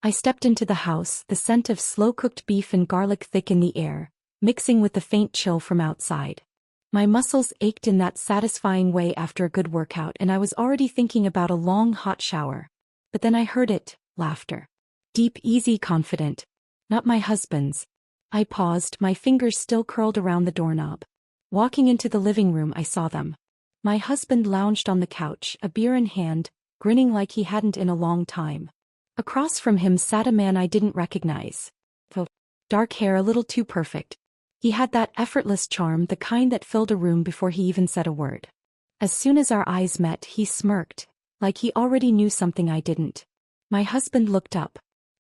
I stepped into the house, the scent of slow-cooked beef and garlic thick in the air, mixing with the faint chill from outside. My muscles ached in that satisfying way after a good workout, and I was already thinking about a long hot shower. But then I heard it, laughter. Deep, easy, confident. Not my husband's. I paused, my fingers still curled around the doorknob. Walking into the living room, I saw them. My husband lounged on the couch, a beer in hand, grinning like he hadn't in a long time. Across from him sat a man I didn't recognize. Dark hair a little too perfect. He had that effortless charm, the kind that filled a room before he even said a word. As soon as our eyes met, he smirked, like he already knew something I didn't. My husband looked up.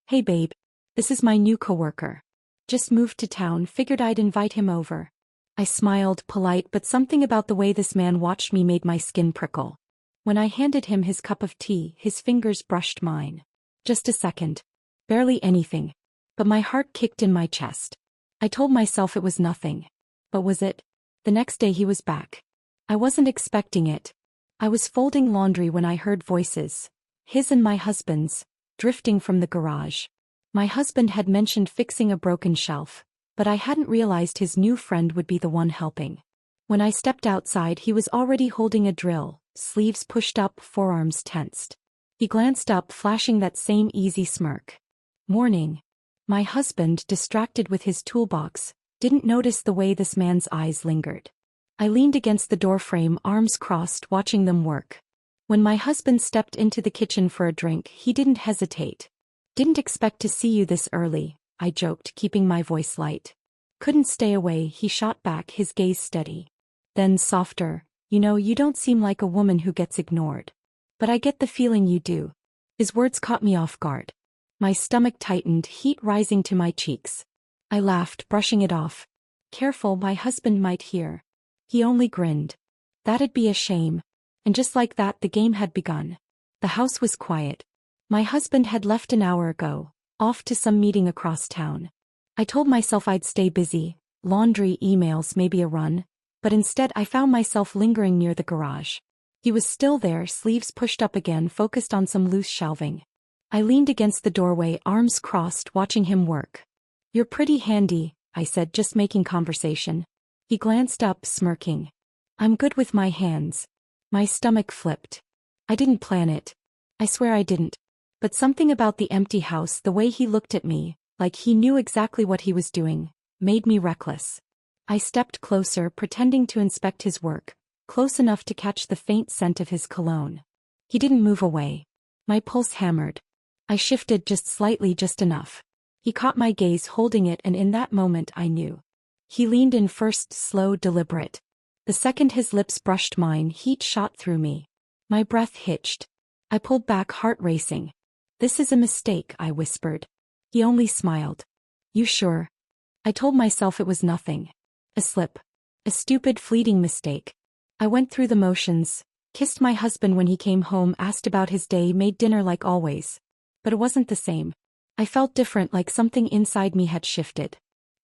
"Hey babe. This is my new coworker. Just moved to town, figured I'd invite him over." I smiled, polite, but something about the way this man watched me made my skin prickle. When I handed him his cup of tea, his fingers brushed mine. Just a second. Barely anything. But my heart kicked in my chest. I told myself it was nothing. But was it? The next day he was back. I wasn't expecting it. I was folding laundry when I heard voices. His and my husband's, drifting from the garage. My husband had mentioned fixing a broken shelf, but I hadn't realized his new friend would be the one helping. When I stepped outside, he was already holding a drill, sleeves pushed up, forearms tensed. He glanced up, flashing that same easy smirk. "Morning." My husband, distracted with his toolbox, didn't notice the way this man's eyes lingered. I leaned against the doorframe, arms crossed, watching them work. When my husband stepped into the kitchen for a drink, he didn't hesitate. "Didn't expect to see you this early," I joked, keeping my voice light. "Couldn't stay away," he shot back, his gaze steady. Then softer, "You don't seem like a woman who gets ignored. But I get the feeling you do." His words caught me off guard. My stomach tightened, heat rising to my cheeks. I laughed, brushing it off. "Careful, my husband might hear." He only grinned. "That'd be a shame." And just like that, the game had begun. The house was quiet. My husband had left an hour ago, off to some meeting across town. I told myself I'd stay busy, laundry, emails, maybe a run, but instead I found myself lingering near the garage. He was still there, sleeves pushed up again, focused on some loose shelving. I leaned against the doorway, arms crossed, watching him work. "You're pretty handy," I said, just making conversation. He glanced up, smirking. "I'm good with my hands." My stomach flipped. I didn't plan it. I swear I didn't. But something about the empty house, the way he looked at me, like he knew exactly what he was doing, made me reckless. I stepped closer, pretending to inspect his work, close enough to catch the faint scent of his cologne. He didn't move away. My pulse hammered. I shifted just slightly, just enough. He caught my gaze, holding it, and in that moment I knew. He leaned in first, slow, deliberate. The second his lips brushed mine, heat shot through me. My breath hitched. I pulled back, heart racing. "This is a mistake," I whispered. He only smiled. "You sure?" I told myself it was nothing. A slip. A stupid, fleeting mistake. I went through the motions, kissed my husband when he came home, asked about his day, made dinner like always. But it wasn't the same. I felt different, like something inside me had shifted.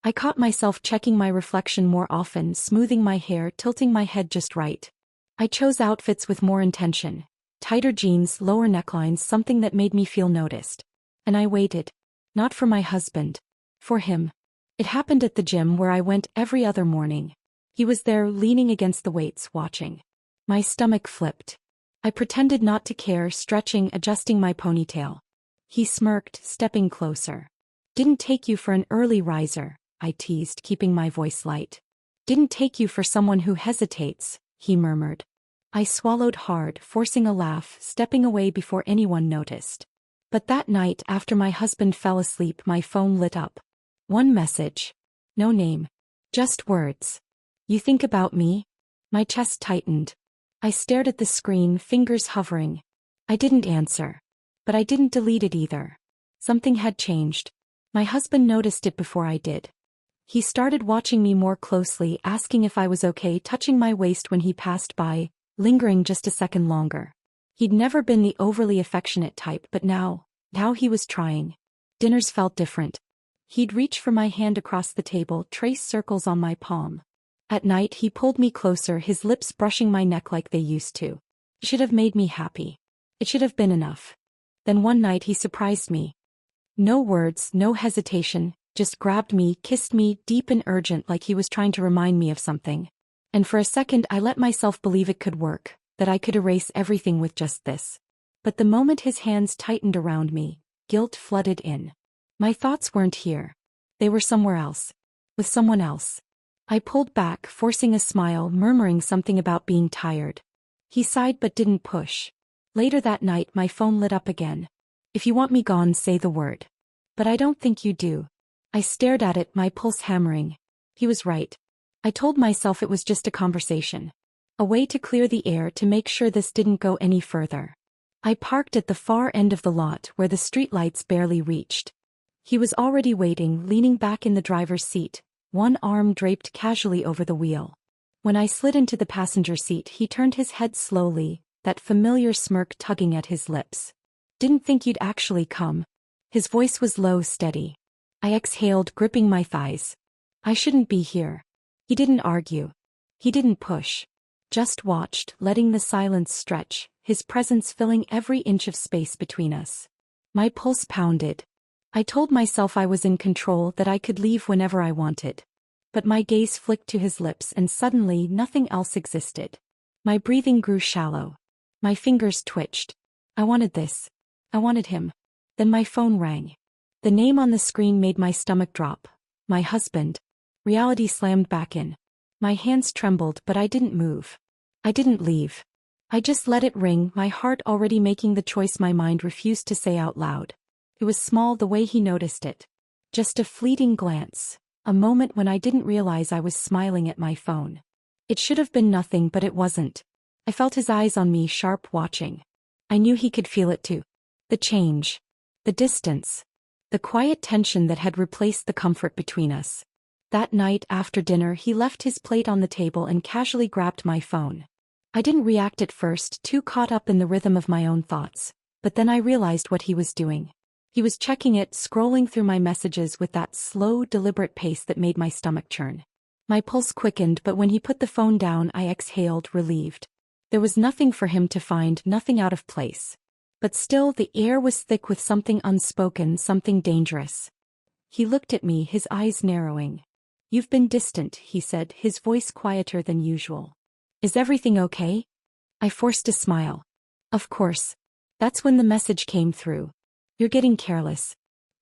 I caught myself checking my reflection more often, smoothing my hair, tilting my head just right. I chose outfits with more intention. Tighter jeans, lower necklines, something that made me feel noticed. And I waited. Not for my husband. For him. It happened at the gym where I went every other morning. He was there, leaning against the weights, watching. My stomach flipped. I pretended not to care, stretching, adjusting my ponytail. He smirked, stepping closer. "Didn't take you for an early riser," I teased, keeping my voice light. "Didn't take you for someone who hesitates," he murmured. I swallowed hard, forcing a laugh, stepping away before anyone noticed. But that night, after my husband fell asleep, my phone lit up. One message. No name. Just words. "You think about me?" My chest tightened. I stared at the screen, fingers hovering. I didn't answer. But I didn't delete it either. Something had changed. My husband noticed it before I did. He started watching me more closely, asking if I was okay, touching my waist when he passed by, lingering just a second longer. He'd never been the overly affectionate type, but now he was trying. Dinners felt different. He'd reach for my hand across the table, trace circles on my palm. At night he pulled me closer, his lips brushing my neck like they used to. It should have made me happy. It should have been enough. Then one night he surprised me. No words, no hesitation, just grabbed me, kissed me, deep and urgent like he was trying to remind me of something. And for a second I let myself believe it could work, that I could erase everything with just this. But the moment his hands tightened around me, guilt flooded in. My thoughts weren't here. They were somewhere else. With someone else. I pulled back, forcing a smile, murmuring something about being tired. He sighed but didn't push. Later that night my phone lit up again. If you want me gone, say the word. But I don't think you do. I stared at it, my pulse hammering. He was right. I told myself it was just a conversation. A way to clear the air, to make sure this didn't go any further. I parked at the far end of the lot where the streetlights barely reached. He was already waiting, leaning back in the driver's seat, one arm draped casually over the wheel. When I slid into the passenger seat, he turned his head slowly, that familiar smirk tugging at his lips. Didn't think you'd actually come. His voice was low, steady. I exhaled, gripping my thighs. I shouldn't be here. He didn't argue. He didn't push. Just watched, letting the silence stretch, his presence filling every inch of space between us. My pulse pounded. I told myself I was in control, that I could leave whenever I wanted. But my gaze flicked to his lips and suddenly nothing else existed. My breathing grew shallow. My fingers twitched. I wanted this. I wanted him. Then my phone rang. The name on the screen made my stomach drop. My husband. Reality slammed back in. My hands trembled, but I didn't move. I didn't leave. I just let it ring, my heart already making the choice my mind refused to say out loud. It was small, the way he noticed it. Just a fleeting glance. A moment when I didn't realize I was smiling at my phone. It should have been nothing, but it wasn't. I felt his eyes on me, sharp, watching. I knew he could feel it too. The change. The distance. The quiet tension that had replaced the comfort between us. That night after dinner he left his plate on the table and casually grabbed my phone. I didn't react at first, too caught up in the rhythm of my own thoughts. But then I realized what he was doing. He was checking it, scrolling through my messages with that slow, deliberate pace that made my stomach churn. My pulse quickened, but when he put the phone down I exhaled, relieved. There was nothing for him to find, nothing out of place. But still the air was thick with something unspoken, something dangerous. He looked at me, his eyes narrowing. "You've been distant," he said, his voice quieter than usual. "Is everything okay?" I forced a smile. "Of course." That's when the message came through. "You're getting careless.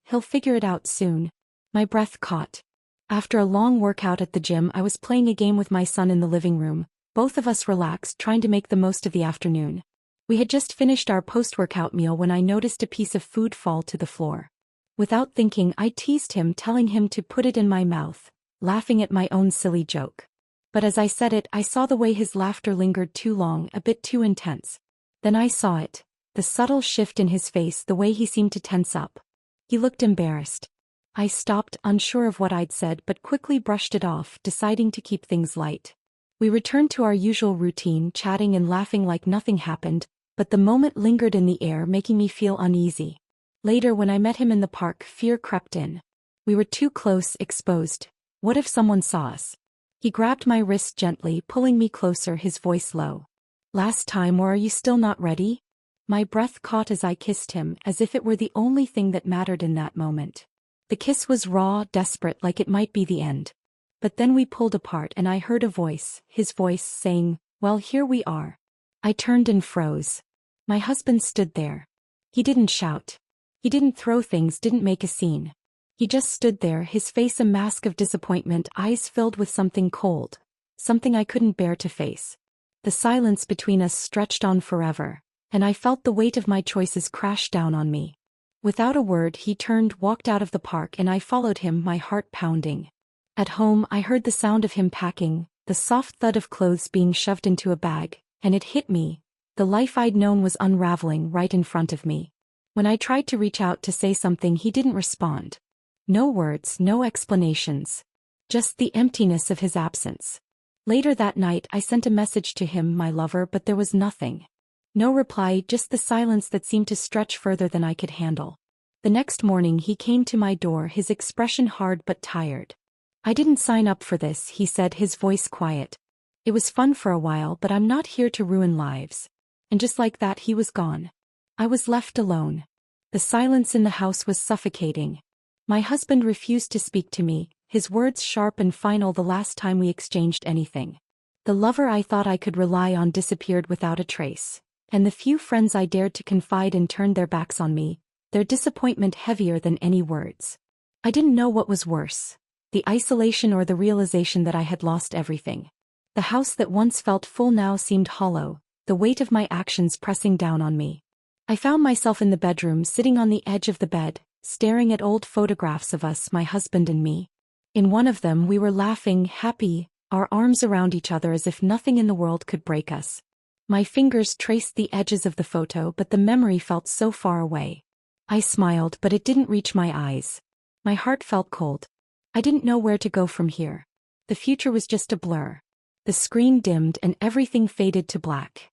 He'll figure it out soon." My breath caught. After a long workout at the gym I was playing a game with my son in the living room, both of us relaxed, trying to make the most of the afternoon. We had just finished our post-workout meal when I noticed a piece of food fall to the floor. Without thinking I teased him, telling him to put it in my mouth, laughing at my own silly joke. But as I said it I saw the way his laughter lingered too long, a bit too intense. Then I saw it. The subtle shift in his face, the way he seemed to tense up. He looked embarrassed. I stopped, unsure of what I'd said, but quickly brushed it off, deciding to keep things light. We returned to our usual routine, chatting and laughing like nothing happened, but the moment lingered in the air, making me feel uneasy. Later when I met him in the park, fear crept in. We were too close, exposed. What if someone saw us? He grabbed my wrist gently, pulling me closer, his voice low. "Last time, or are you still not ready?" My breath caught as I kissed him, as if it were the only thing that mattered in that moment. The kiss was raw, desperate, like it might be the end. But then we pulled apart and I heard a voice, his voice, saying, "Well, here we are." I turned and froze. My husband stood there. He didn't shout. He didn't throw things, didn't make a scene. He just stood there, his face a mask of disappointment, eyes filled with something cold. Something I couldn't bear to face. The silence between us stretched on forever, and I felt the weight of my choices crash down on me. Without a word he turned, walked out of the park, and I followed him, my heart pounding. At home I heard the sound of him packing, the soft thud of clothes being shoved into a bag, and it hit me. The life I'd known was unraveling right in front of me. When I tried to reach out to say something he didn't respond. No words, no explanations. Just the emptiness of his absence. Later that night I sent a message to him, my lover, but there was nothing. No reply, just the silence that seemed to stretch further than I could handle. The next morning he came to my door, his expression hard but tired. "I didn't sign up for this," he said, his voice quiet. "It was fun for a while, but I'm not here to ruin lives." And just like that he was gone. I was left alone. The silence in the house was suffocating. My husband refused to speak to me, his words sharp and final the last time we exchanged anything. The lover I thought I could rely on disappeared without a trace, and the few friends I dared to confide in turned their backs on me, their disappointment heavier than any words. I didn't know what was worse, the isolation or the realization that I had lost everything. The house that once felt full now seemed hollow, the weight of my actions pressing down on me. I found myself in the bedroom sitting on the edge of the bed, staring at old photographs of us, my husband and me. In one of them we were laughing, happy, our arms around each other as if nothing in the world could break us. My fingers traced the edges of the photo, but the memory felt so far away. I smiled, but it didn't reach my eyes. My heart felt cold. I didn't know where to go from here. The future was just a blur. The screen dimmed and everything faded to black.